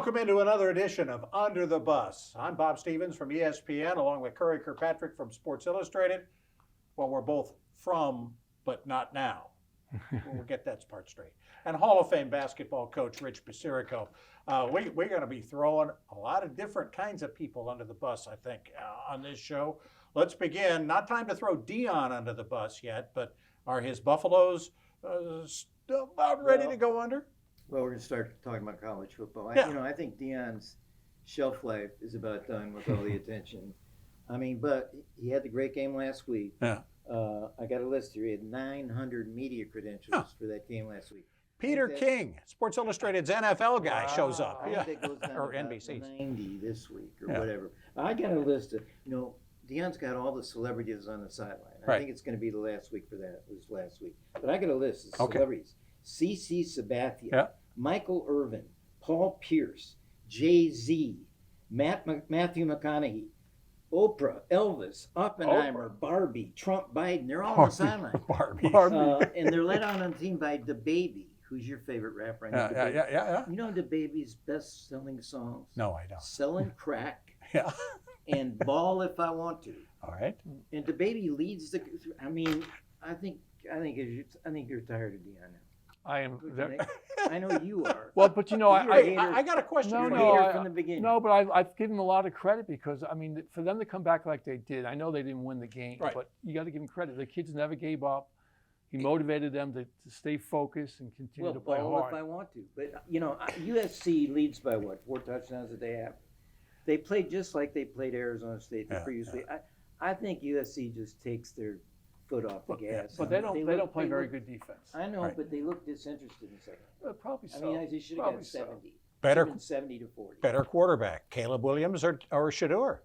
Welcome into another edition of Under the Bus. I'm Bob Stevens from ESPN, along with Curry Kirkpatrick from Sports Illustrated. Well, we're both from, but not now. We'll get that part straight. And Hall of Fame basketball coach Rich Basirico. We're going to be throwing a lot of different kinds of people under the bus, I think, on this show. Let's begin. Not time to throw Dion under the bus yet, but are his Buffaloes still about ready to go under? Well, we're going to start talking about college football. Yeah. I think Deion's shelf life is about done with all the attention. I mean, but he had the great game last week. Yeah. I got a list here. He had 900 media credentials for that game last week. Peter King, Sports Illustrated's NFL guy, shows up. I think that goes down Or to about NBC's. 90 this week or whatever. I got a list of, Deion's got all the celebrities on the sideline. I think it's going to be the last week for that. It was last week. But I got a list of celebrities. CC Sabathia, Michael Irvin, Paul Pierce, Jay-Z, Matthew McConaughey, Oprah, Elvis, Oppenheimer, Barbie, Trump, Biden. They're all on the sideline. Barbie. And they're led on the team by DaBaby, who's your favorite rapper. Yeah. You know DaBaby's best-selling songs? No, I don't. Selling Crack Yeah. and Ball If I Want To. All right. And DaBaby leads the. I mean, I think you're tired of Deion now. I am. I know you are. Well, but I got a question. From the beginning. No, but I've given him a lot of credit because, I mean, for them to come back like they did, I know they didn't win the game, but you got to give him credit. The kids never gave up. He motivated them to stay focused and continue to play hard. If I want to. But, USC leads by what, 4 touchdowns that they have? They played just like they played Arizona State the previous week. I think USC just takes their foot off the gas. But they don't play very good defense. I know, but they look disinterested in second. Probably so. I mean, they should have got 70. Better 70 to 40. Better quarterback, Caleb Williams or Shador?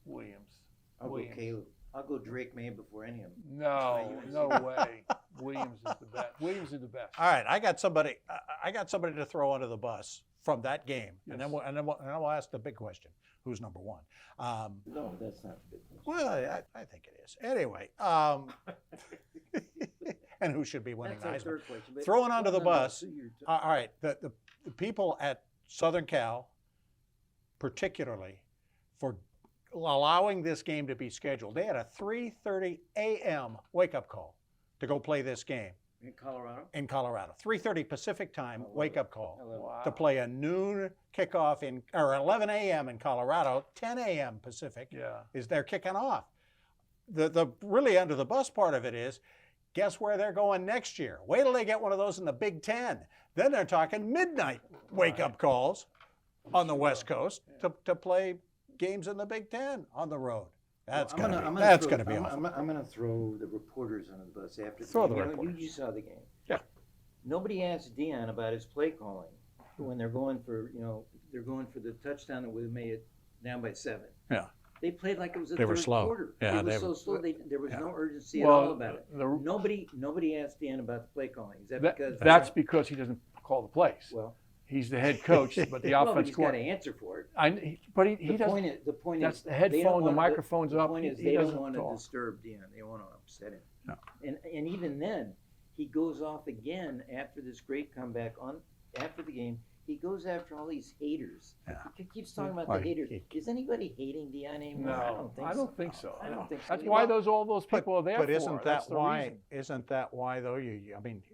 Williams. I'll go Caleb. I'll go Drake May before any of them. No way. Williams is the best. Williams is the best. All right, I got somebody to throw under the bus from that game, and then we'll ask the big question: who's number one? No, that's not the big question. Well, I think it is. Anyway, and who should be winning the Heisman? Third question. Throwing under the bus. All right, the people at Southern Cal, particularly, for allowing this game to be scheduled. They had a 3:30 a.m. wake-up call to go play this game. In Colorado? In Colorado. 3:30 Pacific time wake-up call Wow. to play a noon kickoff or 11 a.m. in Colorado, 10 a.m. Pacific is they're kicking off. The really under the bus part of it is, guess where they're going next year? Wait till they get one of those in the Big Ten. Then they're talking midnight wake-up calls on the West Coast to play games in the Big Ten on the road. That's going to be awesome. I'm going to throw the reporters under the bus after the game. You saw the game. Yeah. Nobody asked Deion about his play calling when they're going for the touchdown that would have made it down by 7. Yeah. They played like it was They were slow. quarter. Yeah, it was so slow. There was no urgency at all about it. Nobody asked Deion about the play calling. Is that because that's because he doesn't call the plays? Well, he's the head coach, but the offense he's got to answer for it. But he doesn't. The point that's is the headphone, the microphone's up. The point is they don't want to disturb Deion. They want to upset him. No. And even then, he goes off again after this great comeback after the game. He goes after all these haters. Yeah. He keeps talking about the haters. Is anybody hating Deion anymore? No, I don't think so. I don't think so. That's Well, why all those people are there But for. isn't that why? Isn't that why though? I mean,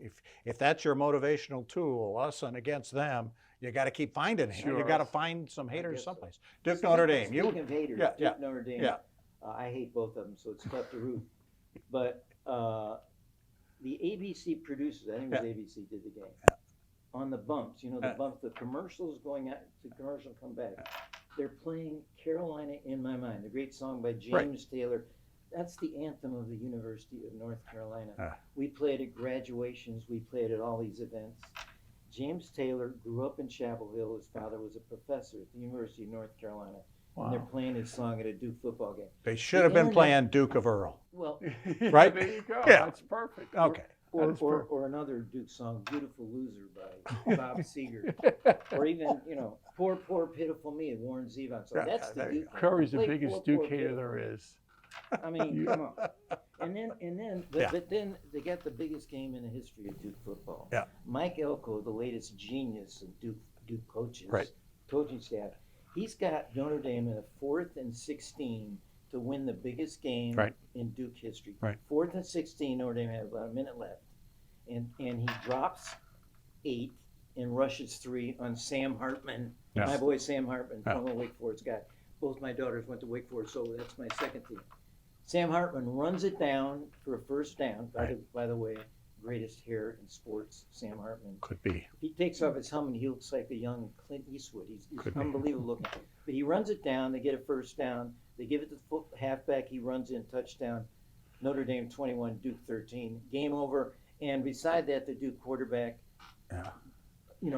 if that's your motivational tool, us and against them, you got to keep finding it. You got to find some haters someplace. Duke Notre Dame. Speaking of haters, Duke Notre Dame. Yeah. I hate both of them, so it's tough to root. But the ABC producers, I think it was ABC, did the game. Yeah. On the bumps, the bumps, the commercials going out to commercial come back. They're playing Carolina in My Mind, the great song by James Taylor. That's the anthem of the University of North Carolina. We play it at graduations. We play it at all these events. James Taylor grew up in Chapel Hill. His father was a professor at the University of North Carolina. Wow. And they're playing his song at a Duke football game. They should have been playing Duke of Earl. Well, right? There you go. Yeah. That's perfect. Okay. Or another Duke song, Beautiful Loser by Bob Seger. Or even, Poor, Poor, Pitiful Me, Warren Zevon. So that's the Duke. Curry's the biggest Duke hater there is. I mean, come on. But then they got the biggest game in the history of Duke football. Yeah. Mike Elko, the latest genius of Duke coaches, coaching staff. He's got Notre Dame in a 4th and 16 to win the biggest game in Duke history. Right. 4th and 16, Notre Dame had about a minute left. And he drops 8 and rushes 3 on Sam Hartman. Yes. My boy Sam Hartman, former Wake Forest guy. Both my daughters went to Wake Forest, so that's my second team. Sam Hartman runs it down for a first down. By the way, greatest hair in sports, Sam Hartman. Could be. If he takes off his helmet, he looks like a young Clint Eastwood. He's unbelievable looking. But he runs it down. They get a first down. They give it to the halfback. He runs in, touchdown. Notre Dame 21, Duke 13. Game over. And beside that, the Duke quarterback,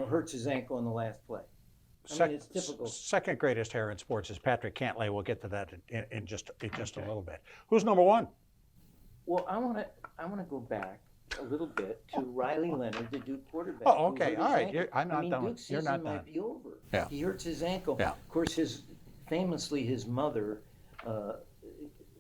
hurts his ankle in the last play. I mean, it's typical. Second greatest hair in sports is Patrick Cantlay. We'll get to that in just a little bit. Who's number 1? Well, I want to go back a little bit to Riley Leonard, the Duke quarterback. Oh, okay, all right. I'm not done. Duke's You're not season might done. be over. Yeah. He hurts his ankle. Yeah. Of course, famously his mother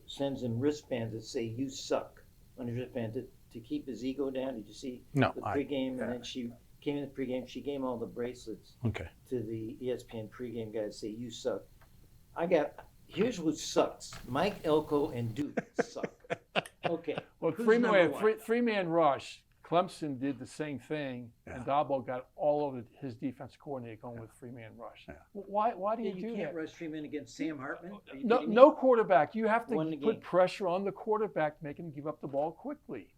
sends him wristbands that say "You suck" on his wristband to keep his ego down. Did you see the pregame? And then she came in the pregame. She gave him all the bracelets to the ESPN pregame guys. Say "You suck." Here's who sucks: Mike Elko and Duke suck. Okay. Well, three-man rush. Clemson did the same thing, and Dabo got all over his defense coordinator going with three-man rush. Yeah. Why do you do that? You can't rush 3 men against Sam Hartman. No quarterback. You have to put pressure on the quarterback, make him give up the ball quickly.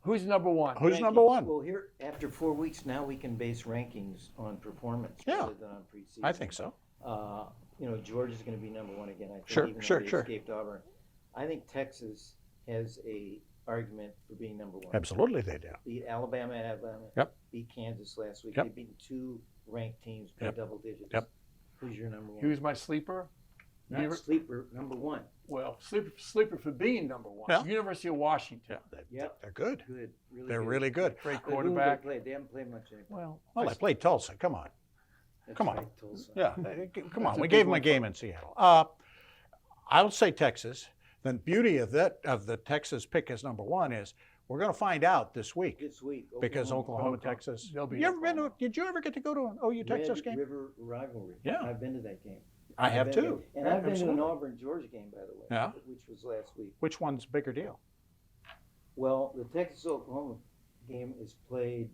Who's number 1? Who's number 1? Well, here after 4 weeks, now we can base rankings on performance rather than on preseason. I think so. George is going to be number 1 again. I think, sure. Escaped Auburn. I think Texas has a argument for being number 1. Absolutely, they do. Beat Alabama at Alabama. Yep. Beat Kansas last week. Yep. They beat 2 ranked teams by double digits. Yep. Who's your number 1? Who's my sleeper? Sleeper number 1. Well, sleeper for being number 1. Yeah. University of Washington. They're good. Good. They're really good. Great quarterback. They haven't played much anymore. Well, they played Tulsa. Come on. That's Come on. right, Tulsa. Yeah, come on. We gave them a game in Seattle. I'll say Texas. The beauty of the Texas pick as number 1 is we're going to find out this week. Because Oklahoma, Texas. Did you ever get to go to an OU Texas game? River rivalry. Yeah. I've been to that game. I have too. And I've been to an Auburn Georgia game, by the way, which was last week. Which one's a bigger deal? Well, the Texas Oklahoma game is played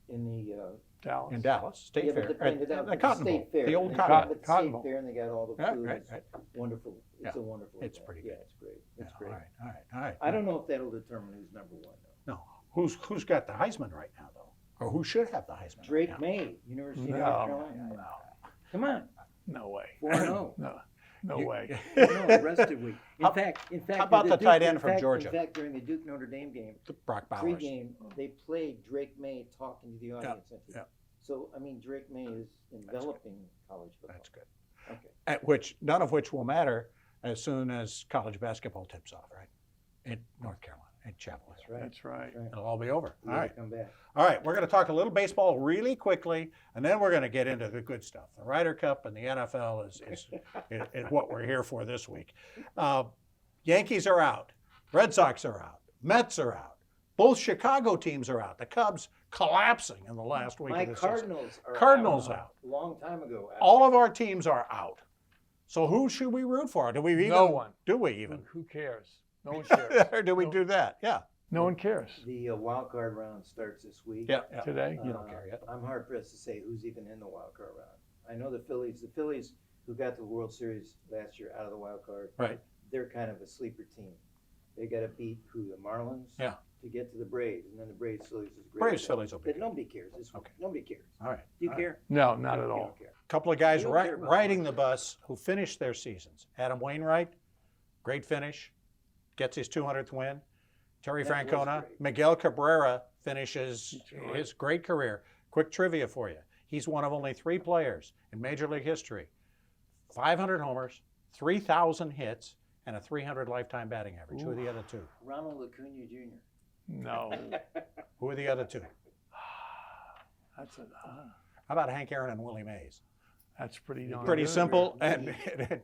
in the Dallas. In Dallas, State Fair. The Cotton Bowl. State Fair. The old Cotton Bowl. Fair, and they got all the food. Right. Wonderful. It's a wonderful. It's event. pretty good. Yeah, it's great. It's great. All right. I don't know if that'll determine who's number 1 though. No. Who's got the Heisman right now though, or who should have the Heisman? Drake right now? May, University of North Carolina. No. Come on. No way. 4-0. No way. No, rested week. In fact, how about the tight end from Georgia? In fact, during the Duke Notre Dame game, Brock Bowers. Pre-game, they played Drake May talking to the audience. Yeah. So, I mean, Drake May is enveloping college football. That's good. Okay. None of which will matter as soon as college basketball tips off, right? In North Carolina, in Chapel Hill. That's right. It'll all be over. All right. Come back. All right, we're going to talk a little baseball really quickly, and then we're going to get into the good stuff. The Ryder Cup and the NFL is what we're here for this week. Yankees are out. Red Sox are out. Mets are out. Both Chicago teams are out. The Cubs collapsing in the last week of the season. Cardinals out. A long time ago. All of our teams are out. So who should we root for? Do we even? No one. Do we even? Who cares? No one cares. Or do we do that? Yeah. No one cares. The wild card round starts this week. Yeah. Today. You don't care yet. I'm hard pressed to say who's even in the wild card round. I know the Phillies who got the World Series last year out of the wild card. Right. They're kind of a sleeper team. They got to beat the Marlins. Yeah. To get to the Braves, and then the Braves Phillies is great. Braves Phillies will be. But nobody cares this week. Okay. Nobody cares. All right. Do you care? No, not at You all. don't care. A couple of guys You don't care about riding much. the bus who finished their seasons. Adam Wainwright, great finish, gets his 200th win. Terry That was Francona, great. Miguel Cabrera finishes his great career. Quick trivia for you. He's one of only 3 players in Major League history. 500 homers, 3,000 hits, and a 300 lifetime batting average. Who are the other 2? Ronald Acuna Jr. No. Who are the other 2? That's How about Hank Aaron and Willie Mays? That's pretty darn Pretty good. simple and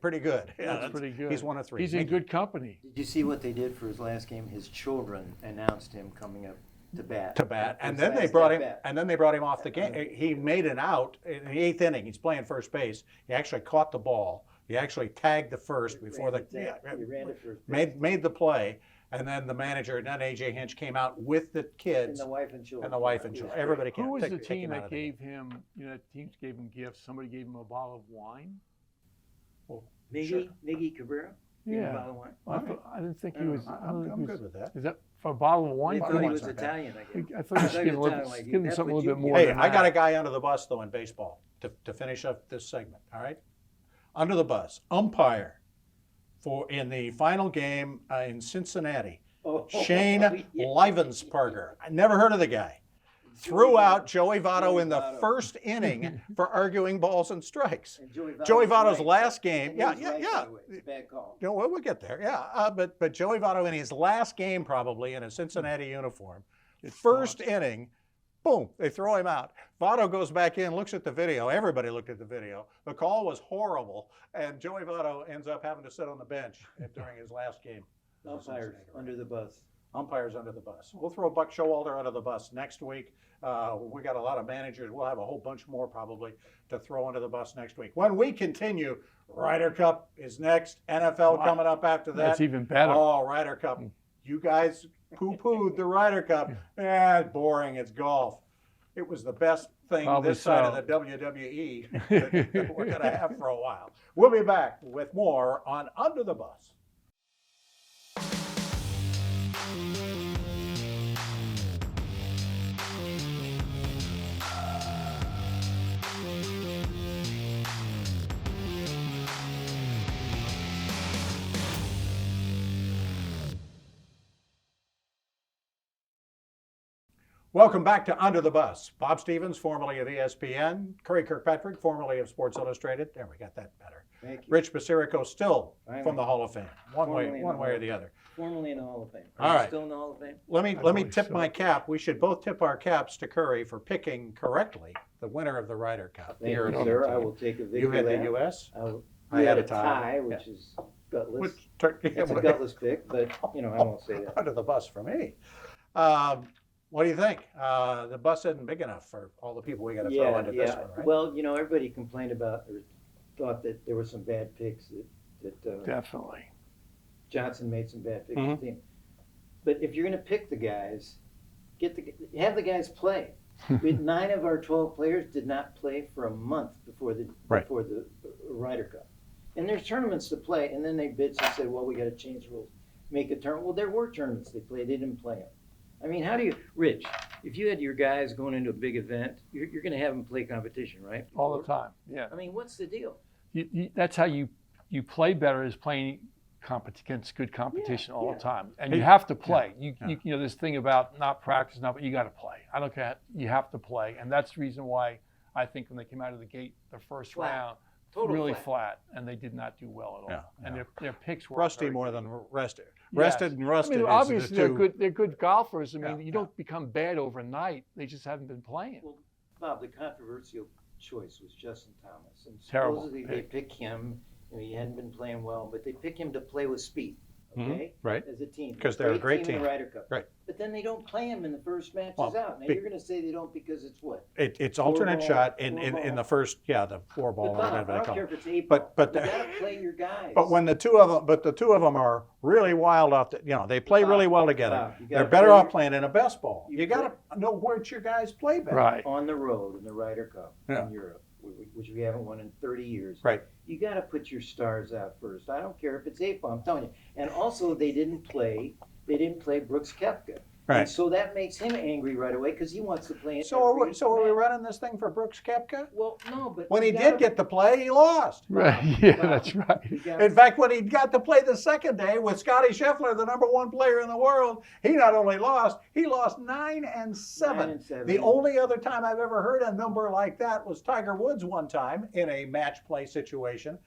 pretty good. Yeah, That's pretty good. He's one of 3. He's in good company. Did you see what they did for his last game? His children announced him coming up to bat. And His then they last brought at him. bat. And then they brought him off the game. He made an out in the 8th inning. He's playing first base. He actually caught the ball. He actually tagged the first before He ran it first. made the play. And then the manager, and then AJ Hinch came out with the And kids the wife and children. Everybody came. Who was the take team him out that of the game. gave him, teams gave him gifts? Somebody gave him a bottle of wine? Miggy Cabrera? Yeah. Bottle of wine? I didn't think he was. I'm good with that. Is that for a bottle of wine? I thought he wine's was not bad. Italian, I guess. I thought he was I giving thought he was Italian, him that's something a what little bit you more Hey, than I got a that. guy under the bus though in baseball to finish up this segment. All right, under the bus, umpire in the final game in Cincinnati. Shane Livensparger. I never heard of the guy. Threw out Joey Votto in the first inning for arguing balls and strikes. And Joey Votto's right. last game, And he was right, yeah. by the way. It's a bad call. You know, we'll get there, yeah. But Joey Votto in his last game, probably in a Cincinnati uniform, first inning, boom, they throw him out. Votto goes back in, looks at the video. Everybody looked at the video. The call was horrible, and Joey Votto ends up having to sit on the bench during his last game. Umpires under the bus. Umpires under the bus. We'll throw Buck Showalter under the bus next week. We got a lot of managers. We'll have a whole bunch more probably to throw under the bus next week. When we continue, Ryder Cup is next. NFL coming up after that. That's even better. Oh, Ryder Cup. You guys poo-pooed the Ryder Cup. It's boring. It's golf. It was the best thing Probably this side of so. the WWE that we're going to have for a while. We'll be back with more on Under the Bus. Welcome back to Under the Bus. Bob Stevens, formerly of ESPN. Curry Kirkpatrick, formerly of Sports Illustrated. There, we got that better. Thank you. Rich Basirico, still Finally. from the Hall of Fame. One way Formerly in the or Hall the of other. Formerly in the Hall of Fame. All Are you right. still in the Hall of Fame? Let me believe tip so. my cap. We should both tip our caps to Curry for picking correctly the winner of the Ryder Cup. Thank Here you, at sir. the I team. will take a victory You had the lap. U.S. I had had a a tie. tie, which is gutless. It's It's a gutless pick, but I won't say that. Under the bus for me. What do you think? The bus isn't big enough for all the people we got to throw into this one, right? Well, everybody complained about or thought that there were some bad picks that Definitely. Johnson made some bad picks. Mhm. For the team. But if you're going to pick the guys, have the guys play. We had 9 of our 12 players did not play for a month before the Ryder Cup. And there's tournaments to play, and then they bitched and said, well, we got to change rules, make a tournament. Well, there were tournaments they played, they didn't play them. I mean, how do you, Rich, if you had your guys going into a big event, you're going to have them play competition, right? All the time. Yeah. I mean, what's the deal? That's how you play better, is playing against good competition all yeah. the time. And you have to play. Yeah. You this thing about not practice, but you got to play. I don't care. You have to play. And that's the reason why I think when they came out of the gate, the first Flat. round, Total really flat. flat, and they did not do well at all. Yeah, And yeah. their picks were Rusty very more good. than rested. Yes. Rested and rusted. I mean, is obviously the two. they're good golfers. I mean, Yeah, you don't become bad overnight. They just haven't been playing. Well, Bob, the controversial choice was Justin Thomas. And Terrible supposedly they pick him, he hadn't been playing well, but they pick him to play with speed, okay? Right. As a team. 'Cause they're a great in team. the Ryder Cup. Right. But then they don't play him in the first matches Well, out. Now you're going to say they don't because it's what? It's alternate ball, shot four in ball. the first, the 4-ball But or Bob, whatever I they don't call care it. if it's 8 But- ball. but you the- got to play your guys. But when the two of them are really wild off, they play really well together. Bob, you They're gotta better play off your- playing in a best ball. you You got to know which your guys play better. Right. on the road in the Ryder Cup Yeah. in Europe, which we haven't won in 30 years. Right. You got to put your stars out first. I don't care if it's 8 ball. I'm telling you. And also, they didn't play Brooks Koepka. Right. And so that makes him angry right away because he wants to play. So are we running this thing for Brooks Koepka? Well, no, but When you he gotta- did get to play, he lost. Right. Yeah, that's right. you gotta- In fact, when he got to play the second day with Scotty Scheffler, the #1 player in the world, he not only lost, he lost 9-7. 9-7. The only other time I've ever heard a number like that was Tiger Woods one time in a match play situation.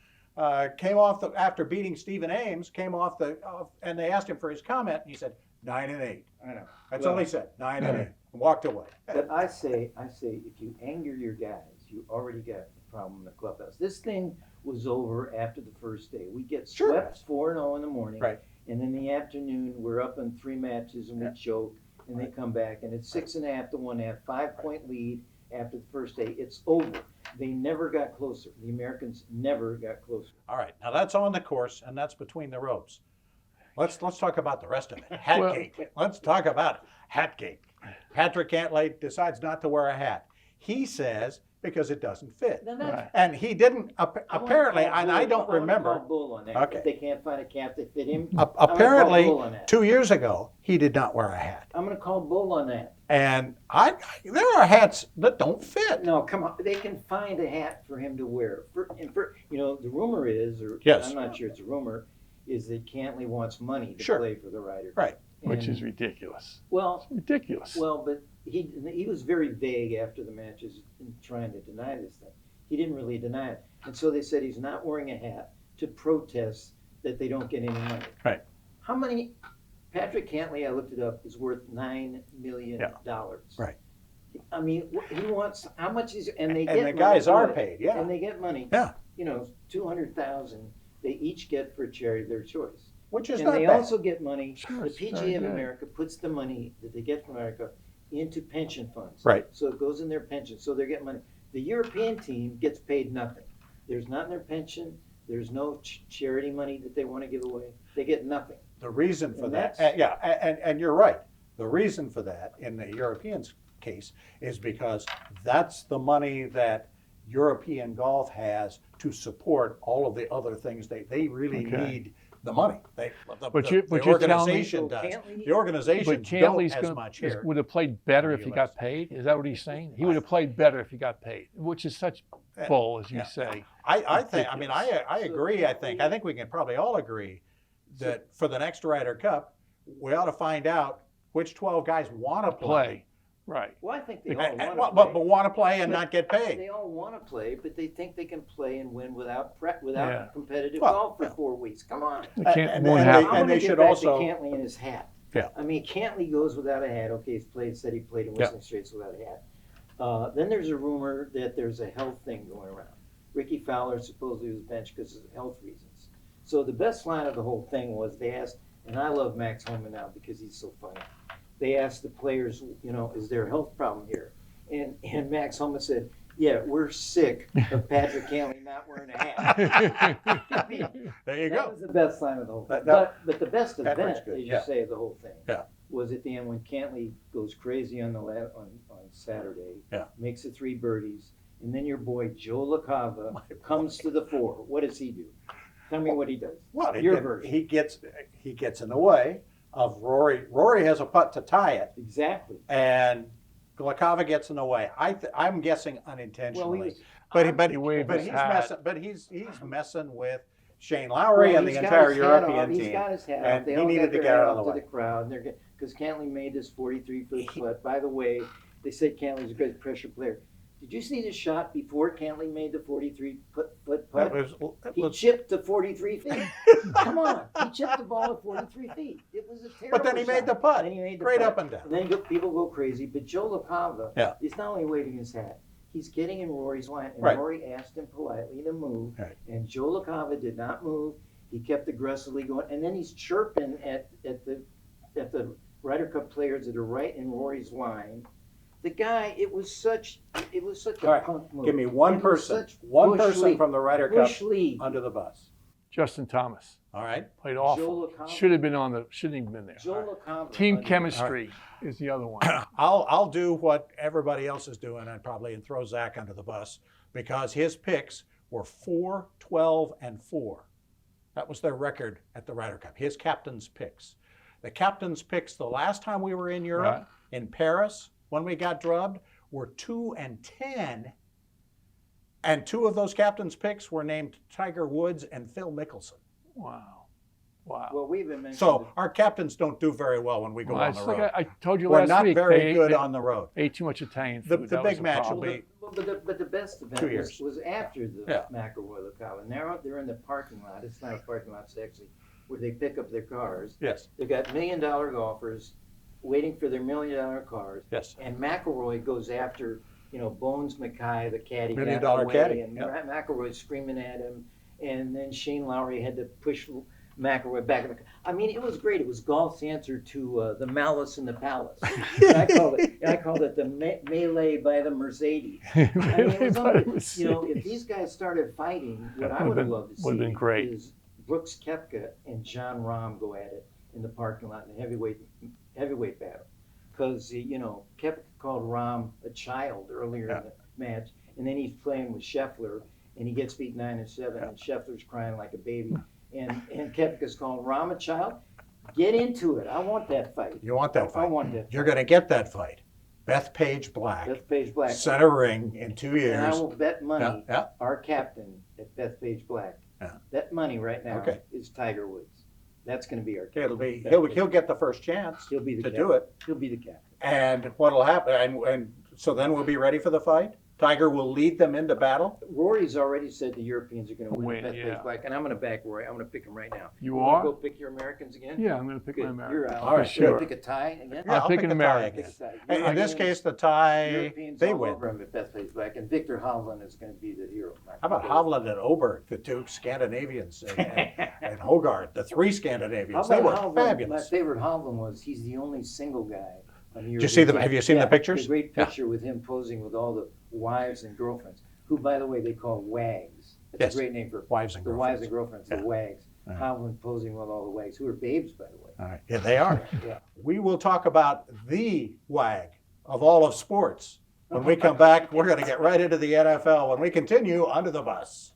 Came off after beating Stephen Ames, and they asked him for his comment, and he said 9-8. I know. That's Well, all he said, 9-8, and walked away. But I say, if you anger your guys, you already got a problem in the clubhouse. This thing was over after the first day. We get Sure. swept 4-0 in the morning. Right. And in the afternoon, we're up in 3 matches and we choke. and they come back, and it's 6.5 to 1.5, 5-point lead after the first day. It's over. They never got closer. The Americans never got closer. All right, now that's on the course, and that's between the ropes. Let's talk about the rest of it. Hatgate. Let's talk about Hatgate. Patrick Cantlay decides not to wear a hat. He says because it doesn't fit. Right. And he didn't, apparently, and I don't remember. I'm gonna call bull on that. Okay. If they can't find a cap that fit him, Apparently, I'm gonna call bull on that. 2 years ago, he did not wear a hat. I'm going to call bull on that. And there are hats that don't fit. No, come on. They can find a hat for him to wear. The rumor is, or Yes. I'm not sure it's a rumor, is that Cantlay wants money to Sure. play for the Ryder Cup. Right. Which And- is ridiculous. well, Ridiculous. well, but he was very vague after the matches in trying to deny this thing. He didn't really deny it, and so they said he's not wearing a hat to protest that they don't get any money. Right. How many? Patrick Cantlay, I looked it up, is worth $9 million. Right. I mean, he wants how much is and they And get the guys money are for it. paid, yeah. And they get money. Yeah. 200,000 they each get for a charity of their choice. Which is And not they bad. also get money. Sure, The it's very PGA of good. America puts the money that they get from America into pension funds. Right. So it goes in their pension. So they get money. The European team gets paid nothing. There's not in their pension. There's no charity money that they want to give away. They get nothing. The reason for And that, that's- and you're right. The reason for that in the Europeans' case is because that's the money that European golf has to support all of the other things. They really Okay. need the money. The But you're telling me- organization does. Cantlay- The organizations But don't Cantley's as much here. would have played better in if the he got US. paid. Is that what he's saying? He would have played better if he got paid, which is such bull, as you Yeah. say. I think, I mean, Ridiculous. I agree, I think we can probably all agree that for the next Ryder Cup, we ought to find out which 12 guys want to play. Right. Well, I think they all And- want and- to but play. want to play and not get They paid. all want to play, but they think they can play and win without Yeah. competitive Well, golf for 4 weeks. Come on. They can't, And- won't and happen. I'm gonna they get should back also- to Cantlay and his hat. Yeah. I mean, Cantlay goes without a hat. Okay, said he played in Yeah. Whistling Straits without a hat. Then there's a rumor that there's a health thing going around. Ricky Fowler supposedly was benched because of health reasons. So the best line of the whole thing was they asked, and I love Max Homa now because he's so funny. They asked the players, is there a health problem here? And Max Homa said, yeah, we're sick of Patrick Cantlay not wearing a hat. I mean, There you that go. was the best line of the whole thing. That- But the best Patrick's event, good, as you yeah. say, of the whole thing, Yeah. was at the end when Cantlay goes crazy on on Saturday, Yeah. makes the 3 birdies, and then your boy Joe LaCava comes to the fore. What does he do? Tell me what he does. Well, Your version. he gets in the way of Rory. Rory has a putt to tie it, Exactly. and LaCava gets in the way. I'm guessing Well, unintentionally. he was. But waved his he's hat. messing. But he's messing with Shane Lowry and the he's got entire his hat European off. He's team. got his hat and off. They he all needed got to their get hat out of off the to way. the crowd, and because Cantlay made this 43-foot putt. By the way, they said Cantlay's a great pressure player. Did you see the shot before Cantlay made the 43-foot That putt? was, He chipped to 43 feet. Come on, he chipped the ball at 43 feet. It was a terrible but then he made shot. the putt. Then he made the Great putt. up and down. And then people go crazy. But Joe LaCava Yeah. is not only waving his hat, he's getting in Rory's line. And Right. Rory asked him politely to move. Right. And Joe LaCava did not move. He kept aggressively going. And then he's chirping at the Ryder Cup players that are right in Rory's line. The guy, it was such All a right, punk move. Give me one It was person, such one Bush person League. from the Ryder Cup Bush League. under the bus. Justin Thomas All right. played awful. Joe LaCava. Shouldn't have been shouldn't even been there. Joe LaCava. Team under- chemistry is the other one. I'll do what everybody else is doing, and throw Zach under the bus because his picks were 4, 12, and 4. That was their record at the Ryder Cup. His captain's picks. The captain's picks the last time we were in Europe, in Paris, when we got drubbed, were 2 and 10. And 2 of those captain's picks were named Tiger Woods and Phil Mickelson. Wow. Wow. Well, we've been mentioning. So our captains don't do very well when we go Well, on it's the like road. I told you We're last not week. very they good ate, on the road. ate too much Italian The- food. the That big was a match will problem. be- But the best 2 event years. was after the Yeah. McElroy LaCava. And they're in the parking lot. It's not a parking lot, it's actually where they pick up their cars. Yes, They've got $1 million golfers waiting for their $1 million cars. yes. And McElroy goes after, Bones Mackay, the caddy. $1 million got away, caddy, And yeah. McElroy's screaming at him. And then Shane Lowry had to push McElroy back in the. I mean, it was great. It was golf's answer to the Malice in the Palace. And I called it the melee by the Mercedes. I mean, it was if these guys started fighting, what I would have loved to see is Brooks Koepka and John Rahm go at it in the parking lot in a heavyweight battle. Because, Capt called Rahm a child earlier in the match, and then he's playing with Scheffler, and he gets beat 9-7, and Scheffler's crying like a baby. And Koepka's calling Rahm a child. Get into it. I want that fight. You want that fight? I want that fight. You're going to get that fight. Bethpage Black. Bethpage Black. Center ring in 2 years. And I will bet money, our captain at Bethpage Black, that money right now is Tiger Woods. That's going to be our captain. He'll get the first chance do it. He'll be the captain. And what'll happen, and so then we'll be ready for the fight? Tiger will lead them into battle? Rory's already said the Europeans are going to win Bethpage Black, and I'm going to back Rory. I'm going to pick him right now. You are? Go pick your Americans again? Yeah, I'm going to pick my Americans. You're out. All right, sure. Pick a tie again? Yeah, I'll pick an American. In this case, the tie, Europeans they all win. over him at Bethpage Black, and Victor Hovland is going to be the hero. How about Hovland and Oberg, the two Scandinavians, and Hogard, the three Scandinavians? They were fabulous. My favorite Hovland was he's the only single guy. Did you see them? Have you seen the pictures? A great picture with him posing with all the wives and girlfriends, who, by the way, they call WAGs. That's a great name for wives and girlfriends. Wives and girlfriends, the WAGs. Hovland posing with all the WAGs, who are babes, by the way. All right. Yeah, they are. We will talk about the WAG of all of sports. When we come back, we're going to get right into the NFL when we continue Under the Bus.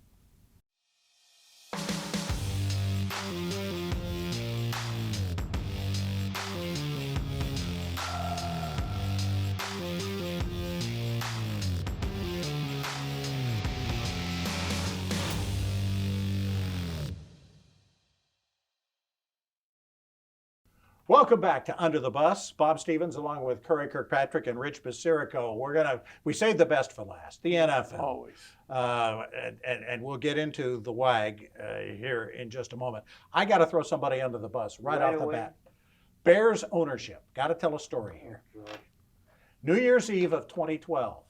Welcome back to Under the Bus. Bob Stevens along with Curry Kirkpatrick and Rich Basirico. We saved the best for last, the NFL. Always. And we'll get into the WAG here in just a moment. I got to throw somebody under the bus right off the bat. Bears ownership. Got to tell a story here. New Year's Eve of 2012.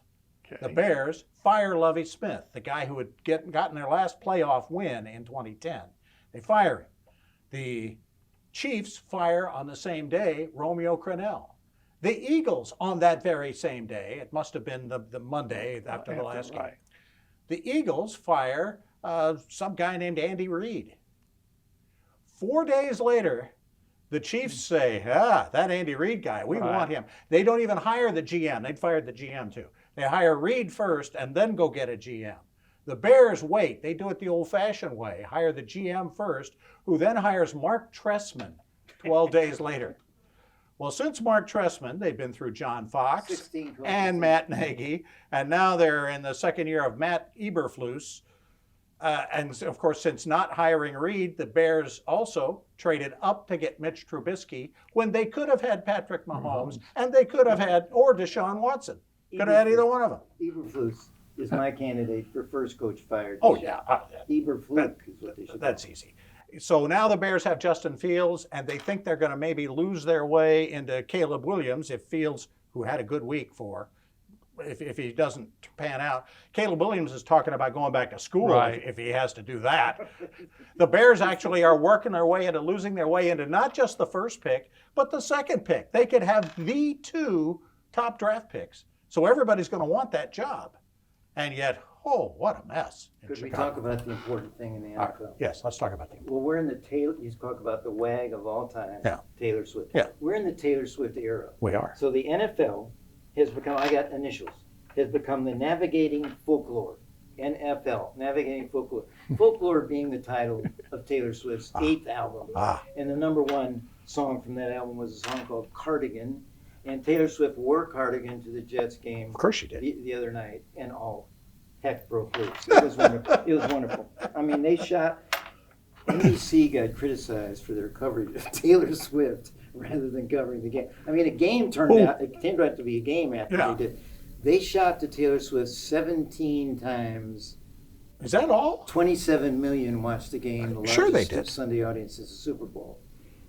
The Bears fire Lovie Smith, the guy who had gotten their last playoff win in 2010. They fire him. The Chiefs fire on the same day Romeo Crennel. The Eagles on that very same day, it must have been the Monday after the last game. The Eagles fire some guy named Andy Reid. 4 days later, the Chiefs say, that Andy Reid guy, we want him. They don't even hire the GM. They'd fired the GM too. They hire Reid first and then go get a GM. The Bears wait. They do it the old-fashioned way. Hire the GM first, who then hires Mark Trestman 12 days later. Well, since Mark Trestman, they've been through John Fox and Matt Nagy, and now they're in the second year of Matt Eberflus. And, of course, since not hiring Reid, the Bears also traded up to get Mitch Trubisky when they could have had Patrick Mahomes, and they could have had, or Deshaun Watson. Could have had either one of them. Eberflus is my candidate for first coach fired. Oh, yeah. Eberflus is what they should That's easy. So now the Bears have Justin Fields, and they think they're going to maybe lose their way into Caleb Williams if Fields, who had a good week if he doesn't pan out. Caleb Williams is talking about going back to school if he has to do that. The Bears actually are working their way into losing their way into not just the first pick, but the second pick. They could have the two top draft picks. So everybody's going to want that job. And yet, what a mess. Could we talk about the important thing in the NFL? Yes, let's talk about Well, we're in the you talk about the WAG of all time, Taylor Swift. Yeah. We're in the Taylor Swift era. We are. So the NFL has become, I got initials, has become the Navigating Folklore. NFL, Navigating Folklore. Folklore being the title of Taylor Swift's 8th album. And the number one song from that album was a song called Cardigan. And Taylor Swift wore Cardigan to the Jets game. Of course she did. The other night, and all heck broke loose. It was wonderful. It was wonderful. I mean, NBC got criticized for their coverage of Taylor Swift rather than covering the game. I mean, it turned out to be a game after they did. They shot to Taylor Swift 17 times. Is that all? 27 million watched the game. The sure they largest did. Sunday audience is the Super Bowl.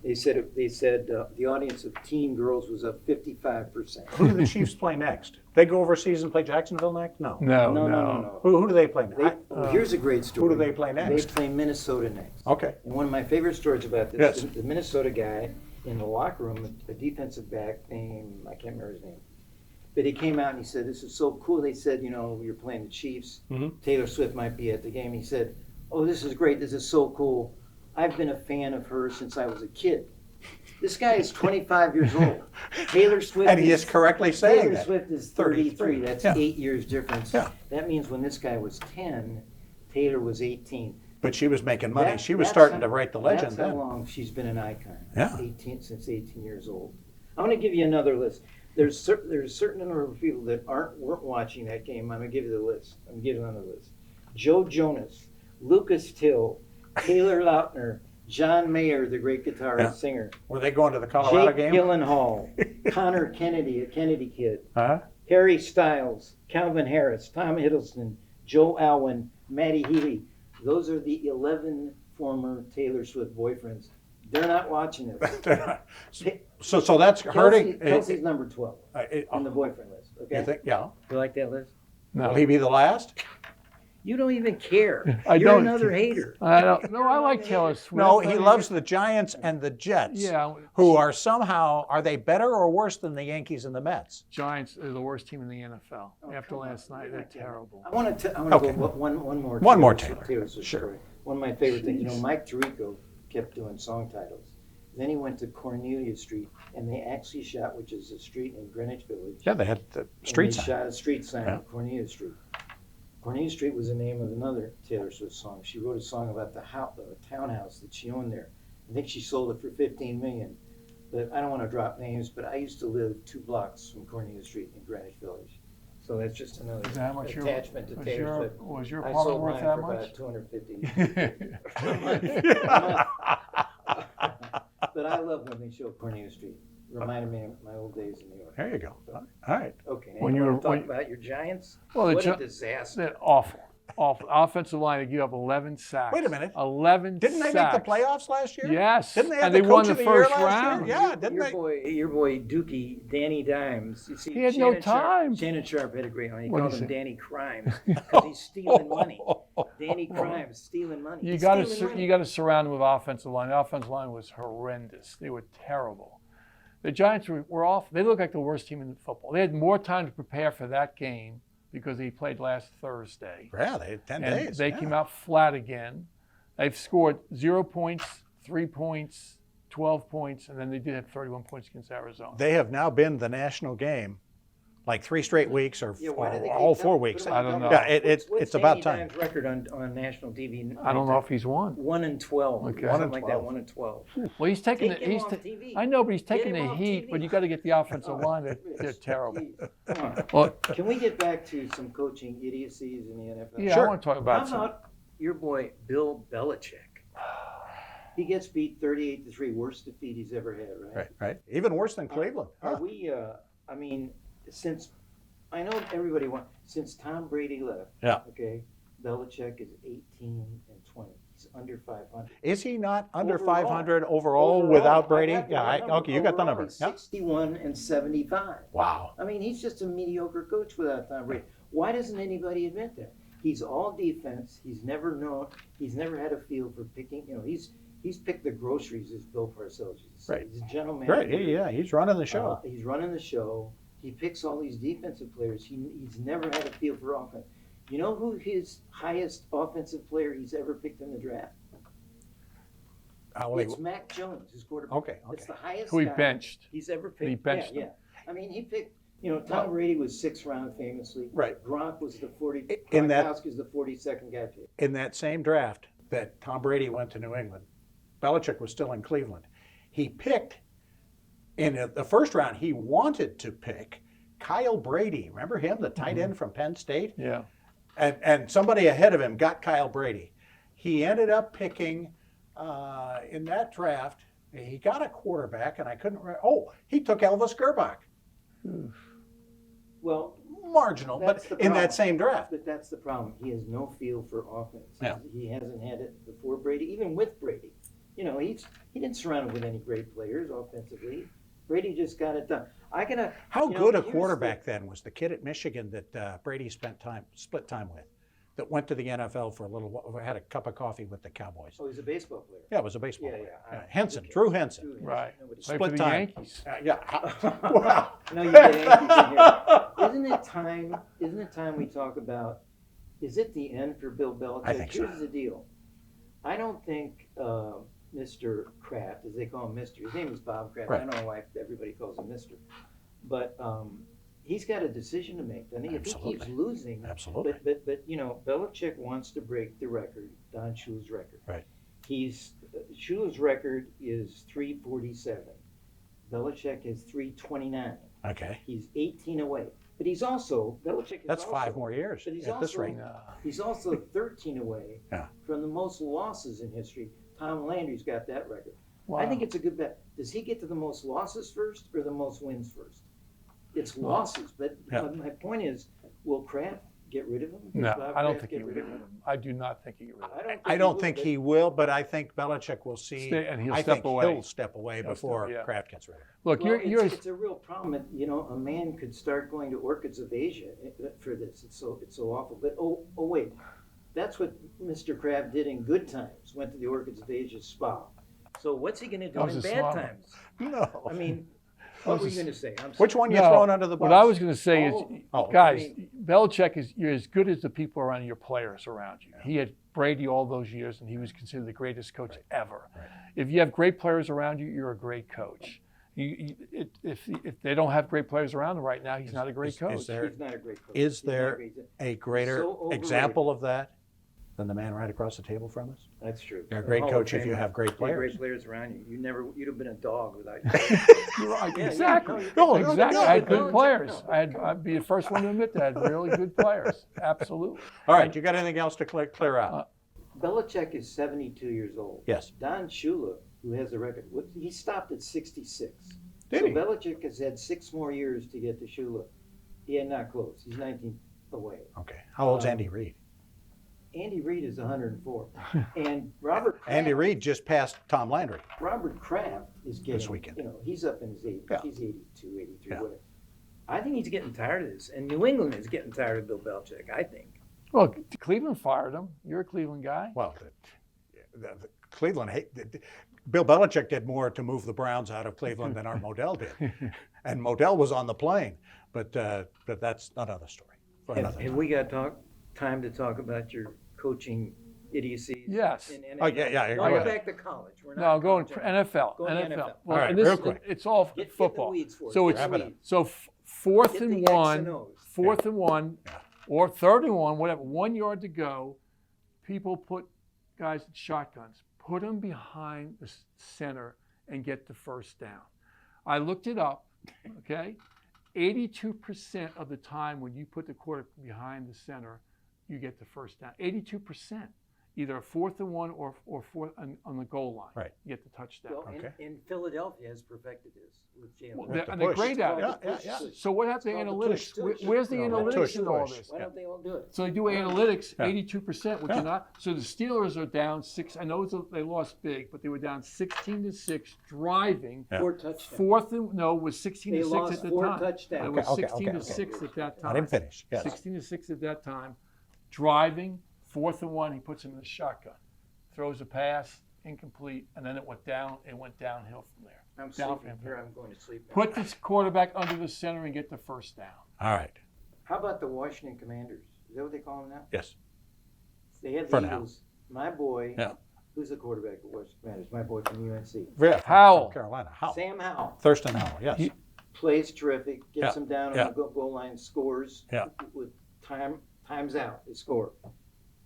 They said the audience of teen girls was up 55%. Who do the Chiefs play next? They go overseas and play Jacksonville next? No. No. Who do they play next? Here's a great story. Who do they play next? They play Minnesota next. Okay. And one of my favorite stories about this, Yes. the Minnesota guy in the locker room, a defensive back named, I can't remember his name, but he came out and he said, "This is so cool." They said, "You're playing the Chiefs. Taylor Swift might be at the game." He said, "Oh, this is great. This is so cool. I've been a fan of hers since I was a kid." This guy is 25 years old. Taylor Swift. And he is correctly saying Taylor that. Swift is 33. That's Yeah. 8 years difference. Yeah. That means when this guy was 10, Taylor was 18. But she was making money. She was That's starting how- to write the legend That's then. how long she's been an icon. Yeah. Since 18 years old. I want to give you another list. There's a certain number of people that weren't watching that game. I'm gonna give you the list. I'm gonna give you another list. Joe Jonas, Lucas Till, Taylor Lautner, John Mayer, the great guitarist singer, Were they going to the Colorado Jake game? Gyllenhaal, Connor Kennedy, a Kennedy kid, Uh-huh. Harry Styles, Calvin Harris, Tom Hiddleston, Joe Alwyn, Maddie Healy. Those are the 11 former Taylor Swift boyfriends. They're not watching this. So that's hurting. Kelsey's number 12 on the You boyfriend list. Okay. think? Yeah. You like that list? Will he be the last? You don't even care. I You're don't. another hater. I don't. No, I like Taylor Swift. No, I he mean, loves the Giants and the Jets. Yeah. Who are somehow, are they better or worse than the Yankees and the Mets? Giants are the worst team in the NFL. After come on. last night, they're terrible. I want to Okay. go one more. One more Taylor Swift Sure. story. One of my favorite things. Mike Tirico kept doing song titles. Then he went to Cornelia Street, and they actually shot, which is a street in Greenwich Village. Yeah, they had the street sign. They shot a street sign Yeah. on Cornelia Street. Cornelia Street was the name of another Taylor Swift song. She wrote a song about the townhouse that she owned there. I think she sold it for $15 million. But I don't want to drop names, but I used to live 2 blocks from Cornelia Street in Greenwich Village. So that's just another Is that how much attachment to Taylor Swift. Was your I apartment sold worth mine that for much? about $250. But I love when they show Cornelia Street. Reminded me of my old days in New York. There you go. All right. Okay. When you you want to were- talk about your Giants? Well, the What Gi- a disaster. They're awful. Awful. Offensive line, they give up 11 sacks. Wait a minute. 11 Didn't they sacks. make the playoffs last year? Yes. Didn't they have and the they won coach the of the year first last round. year? Yeah, didn't your they? Your boy Dookie, Danny Dimes. You see, He had no Shannon time. Shannon Sharp had a great one. He What'd called he him say? Danny Crimes because he's stealing money. Danny Crimes stealing money. You He's got stealing money. to surround them with offensive line. The offensive line was horrendous. They were terrible. The Giants were off. They looked like the worst team in football. They had more time to prepare for that game because they played last Thursday. Yeah, they had 10 And days. they yeah. came out flat again. They've scored 0 points, 3 points, 12 points, and then they did have 31 points against Arizona. They have now been the national game like 3 straight weeks or Yeah, why do they all keep 4 telling- weeks. what about I don't Danny know. Yeah, Dimes? What's it's about Danny time. Dimes' record on national TV? I don't know if he's won. 1-12. Okay. Something like that. 1-12. 1-12. Well, he's taking Take the. him He's off ta- TV. I know, but he's taking him the off heat. TV. But you got to get the offensive line. They're terrible. Come on. Well, Can we get back to some coaching idiocies in the NFL? yeah, Sure. I want to talk How about some. about your boy Bill Belichick? He gets beat 38-3, worst defeat he's ever had, right? Right. Even worse than Cleveland. Are Huh. we? I mean, since I know everybody wants since Tom Brady left. Yeah. Okay, Belichick is 18-20. He's under 500. Is he not under Overall. 500 overall Overall, without I Brady? got the Yeah, number. okay, you got the Overall, number. he's Yeah. 61-75. Wow. I mean, he's just a mediocre coach without Tom Brady. Why doesn't anybody admit that? He's all defense. He's never had a feel for picking. He's picked the groceries, as Bill Parcells used to say. Right. He's a general Great. manager. Yeah, he's running the show. He's running the show. He picks all these defensive players. He's never had a feel for offense. You know who his highest offensive player he's ever picked in the draft? It's Mac Jones, his quarterback. Okay. It's the highest Who he guy benched. he's ever picked. He benched yeah. him. I mean, he picked. Tom Brady was 6th round famously. Right. Gronk was the 40. In that- Gronkowski was the 42nd guy picked. In that same draft that Tom Brady went to New England, Belichick was still in Cleveland. He picked, in the first round, he wanted to pick Kyle Brady. Remember him, the tight end from Penn State? Yeah. And somebody ahead of him got Kyle Brady. He ended up picking, in that draft, he got a quarterback, and I couldn't remember. Oh, he took Elvis Gerbach. Well, Marginal, but That's the in problem. that same draft. but that's the problem. He has no feel for offense. Yeah. He hasn't had it before Brady, even with Brady. You know, he didn't surround him with any great players offensively. Brady just got it done. How good a quarterback then was the kid at Michigan that Brady split time with, that went to the NFL for a little while, had a cup of coffee with the Cowboys? Oh, he's a baseball player. Yeah, it was a baseball Yeah, player. yeah. Henson, Drew Henson. Right. Nobody- Played Split for the time. Yankees. Wow. No, you get Yankees in here. Isn't it time we talk about, is it the end for Bill Belichick? I think so. Here's the deal. I don't think Mr. Capt, as they call him Mr. His name is Bob Kraft. Right. I don't know why everybody calls him Mr. But he's got a decision to make. I think if he keeps losing, Absolutely. but you know, Belichick wants to break the record, Don Shula's record. Right. Shula's record is 347. Belichick has 329. Okay. He's 18 away. But he's also, Belichick is That's also, 5 more years but he's at this also- rate. He's also 13 away Yeah. from the most losses in history. Tom Landry's got that record. Wow. I think it's a good bet. Does he get to the most losses first or the most wins first? It's Well, losses, but yeah. my point is, will Kraft get rid of him? Does No, Bob I don't Kraft think he get would. rid of him? I do not think he get rid of him. I don't will, think but- he will, but I think Belichick will see. Stay- and he'll I step think away. He'll step away He'll before step- yeah. Kraft gets rid of him. Look, Well, you're it's a real problem. You know, a man could start going to Orchids of Asia for this. It's so awful. But oh wait, that's what Mr. Kraft did in good times. Went to the Orchids of Asia spa. So what's he going to do That was in a bad spa. times? No. I mean, That what was were a you going to say? I'm Which sorry. one you No, throwing under the bus? What I was going to say is, Oh, guys, I mean- Belichick is, you're as good as the people around you, your players around you. He had Brady all those years, and he was considered the greatest coach ever. Right. If you have great players around you, you're a great coach. If they don't have great players around him right now, he's not a great coach. Is there He's not a great coach. is He's not there great. a greater so overrated. example of that than the man right across the table from us? That's true. You're a great Hall of coach if you Famer. have great You have players. great players around you. You'd have been a dog without you. You're right, Yeah, exactly. no, Exactly. no, I had no, good no, players. no. I'd be the first one to admit that. I had really good players. Absolutely. All right, you got anything else to clear out? Belichick is 72 years old. Yes. Don Shula, who has the record, he stopped at 66. Did so he? Belichick has had 6 more years to get to Shula. He had not close. He's 19 away. Okay. How old's Andy Reid? Andy Reid is 104. And Robert Kraft, Andy Reid just passed Tom Landry. Robert Kraft is getting, weekend. you know, he's up in his 80s. Yeah. He's 82, 83, Yeah. whatever. I think he's getting tired of this. And New England is getting tired of Bill Belichick, I think. Well, Cleveland fired him. You're a Cleveland guy. Well, the Cleveland, Bill Belichick did more to move the Browns out of Cleveland than Art Modell did. And Modell was on the plane, but that's another story. For another Have time. we got time to talk about your coaching idiocies? Yes. In Oh, yeah. No, go we're ahead. back to college. We're not No, going college. NFL. Go to NFL. NFL. Well, All right, and this, real quick. It's all Get the football. weeds for us. So Get it's the Wrap it up. weeds. so fourth Get and the X one, and O's. fourth and one, Yeah. or third and one, whatever. 1 yard to go. People put guys in shotguns. Put them behind the center and get the first down. I looked it up. Okay, 82% of the time when you put the quarterback behind the center, you get the first down. 82%. Either a fourth and one or fourth on the goal line. Right. You get the touchdown. Well, Okay. and Philadelphia has perfected this with Jalen. Well, With the and they're push. great at it. Yeah. So what happened to It's called the analytics? tush. Where's the No, the analytics tush, in all tush. this? Why don't they all do it? So they do analytics, Yeah. 82%, which Yeah. are not. So the Steelers are down 6. I know they lost big, but they were down 16-6 driving. Yeah. 4 touchdowns. Was 16-6 They lost at the 4 time. touchdowns. It was Okay. 16-6 at that time. I didn't finish. Yes. 16-6 at that time. Driving, fourth and one, he puts him in the shotgun. Throws a pass, incomplete, and then it went down. It went downhill from there. I'm Down sleeping from here. I'm going to sleep now. Put this quarterback under the center and get the first down. All right. How about the Washington Commanders? Is that what they call them now? Yes. They had For the now. Eagles. My boy, Yeah. who's the quarterback of Washington Commanders? My boy from UNC. Yeah, from Howell. Carolina. Howell. Sam Howell. Thurston Howell. Yes. He- Plays terrific, gets Yeah, him down yeah. on the goal line, scores. Yeah. With times out, they score.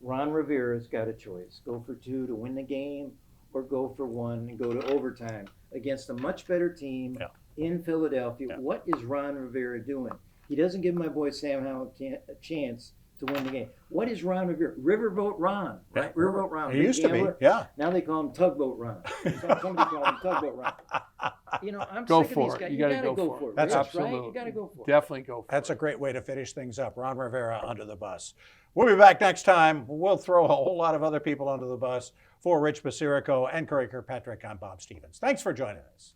Ron Rivera's got a choice: go for 2 to win the game, or go for 1 and go to overtime against a much better team Yeah. in Philadelphia. Yeah. What is Ron Rivera doing? He doesn't give my boy Sam Howell a chance to win the game. What is Ron Rivera? Riverboat Ron, right? Yeah. Riverboat Ron. He big used to be. gambler. Yeah. Now they call him Tugboat Ron. Somebody called him Tugboat Ron. You know, I'm Go sick of for these it. guys. You You gotta gotta go go for it. it. That's Rich, absolutely. right? You gotta go for it. Definitely go for That's it. a great way to finish things up. Ron Rivera under the bus. We'll be back next time. We'll throw a whole lot of other people under the bus For Rich Basirico and Curry Kirkpatrick, I'm Bob Stevens. Thanks for joining us.